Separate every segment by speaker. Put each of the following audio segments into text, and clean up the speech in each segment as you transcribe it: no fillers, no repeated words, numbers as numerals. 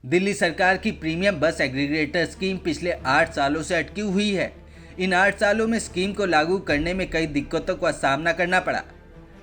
Speaker 1: दिल्ली सरकार की प्रीमियम बस एग्रीगेटर स्कीम पिछले 8 सालों से अटकी हुई है। इन 8 सालों में स्कीम को लागू करने में कई दिक्कतों का सामना करना पड़ा,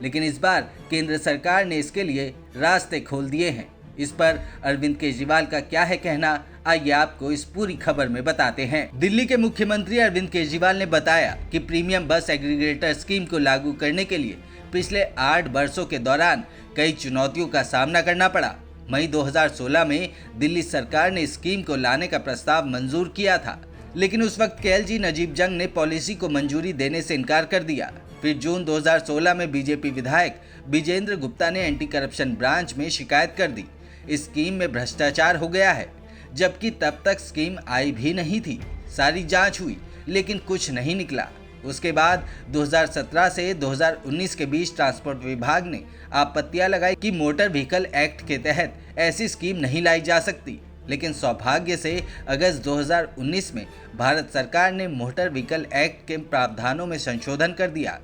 Speaker 1: लेकिन इस बार केंद्र सरकार ने इसके लिए रास्ते खोल दिए हैं। इस पर अरविंद केजरीवाल का क्या है कहना, आइए आपको इस पूरी खबर में बताते हैं। दिल्ली के मुख्यमंत्री अरविंद केजरीवाल ने बताया कि प्रीमियम बस एग्रीगेटर स्कीम को लागू करने के लिए पिछले 8 वर्षों के दौरान कई चुनौतियों का सामना करना पड़ा। मई 2016 में दिल्ली सरकार ने स्कीम को लाने का प्रस्ताव मंजूर किया था, लेकिन उस वक्त KLG नजीब जंग ने पॉलिसी को मंजूरी देने से इनकार कर दिया। फिर जून 2016 में बीजेपी विधायक विजेंद्र गुप्ता ने एंटी करप्शन ब्रांच में शिकायत कर दी। इस स्कीम में भ्रष्टाचार हो गया है, जबकि तब तक स्कीम आई भी नहीं थी। सारी जांच हुई, लेकिन कुछ नहीं निकला। उसके बाद 2017 से 2019 के बीच ट्रांसपोर्ट विभाग ने आपत्तियां लगाई कि मोटर व्हीकल एक्ट के तहत ऐसी स्कीम नहीं लाई जा सकती, लेकिन सौभाग्य से अगस्त 2019 में भारत सरकार ने मोटर व्हीकल एक्ट के प्रावधानों में संशोधन कर दिया,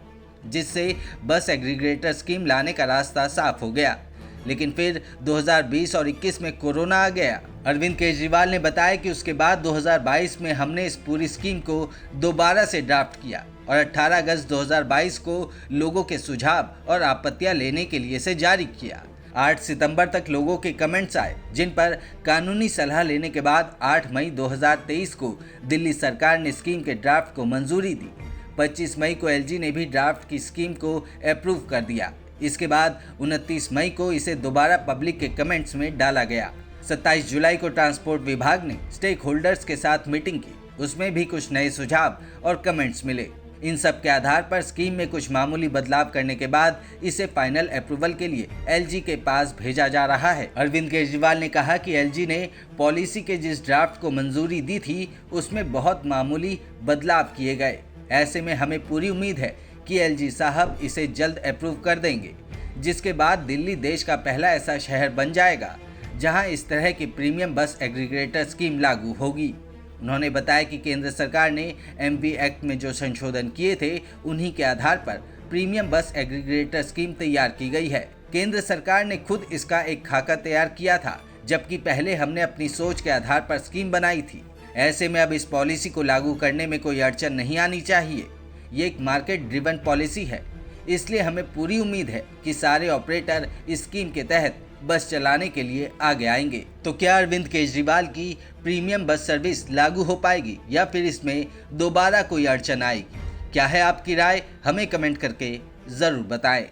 Speaker 1: जिससे बस एग्रीगेटर स्कीम लाने का रास्ता साफ हो गया। लेकिन फिर 2020 और 21 में कोरोना आ गया। अरविंद केजरीवाल ने बताया कि उसके बाद 2022 में हमने इस पूरी स्कीम को दोबारा से ड्राफ्ट किया और 18 अगस्त 2022 को लोगों के सुझाव और आपत्तियां लेने के लिए इसे जारी किया। 8 सितंबर तक लोगों के कमेंट्स आए, जिन पर कानूनी सलाह लेने के बाद 8 मई 2023 को दिल्ली सरकार ने स्कीम के ड्राफ्ट को मंजूरी दी। 25 मई को LG ने भी ड्राफ्ट की स्कीम को अप्रूव कर दिया। इसके बाद 29 मई को इसे दोबारा पब्लिक के कमेंट्स में डाला गया। 27 जुलाई को ट्रांसपोर्ट विभाग ने स्टेक होल्डर्स के साथ मीटिंग की। उसमें भी कुछ नए सुझाव और कमेंट्स मिले। इन सब के आधार पर स्कीम में कुछ मामूली बदलाव करने के बाद इसे फाइनल अप्रूवल के लिए LG के पास भेजा जा रहा है। अरविंद केजरीवाल ने कहा कि LG ने पॉलिसी के जिस ड्राफ्ट को मंजूरी दी थी, उसमें बहुत मामूली बदलाव किए गए। ऐसे में हमें पूरी उम्मीद है कि LG साहब इसे जल्द अप्रूव कर देंगे, जिसके बाद दिल्ली देश का पहला ऐसा शहर बन जाएगा जहां इस तरह की प्रीमियम बस एग्रीगेटर स्कीम लागू होगी। उन्होंने बताया कि केंद्र सरकार ने MV एक्ट में जो संशोधन किए थे, उन्हीं के आधार पर प्रीमियम बस एग्रीगेटर स्कीम तैयार की गई है। केंद्र सरकार ने खुद इसका एक खाका तैयार किया था, जबकि पहले हमने अपनी सोच के आधार पर स्कीम बनाई थी। ऐसे में अब इस पॉलिसी को लागू करने में कोई अड़चन नहीं आनी चाहिए। ये एक मार्केट ड्रिवन पॉलिसी है, इसलिए हमें पूरी उम्मीद है कि सारे ऑपरेटर इस स्कीम के तहत बस चलाने के लिए आगे आएंगे। तो क्या अरविंद केजरीवाल की प्रीमियम बस सर्विस लागू हो पाएगी या फिर इसमें दोबारा कोई अड़चन आएगी? क्या है आपकी राय? हमें कमेंट करके ज़रूर बताएं।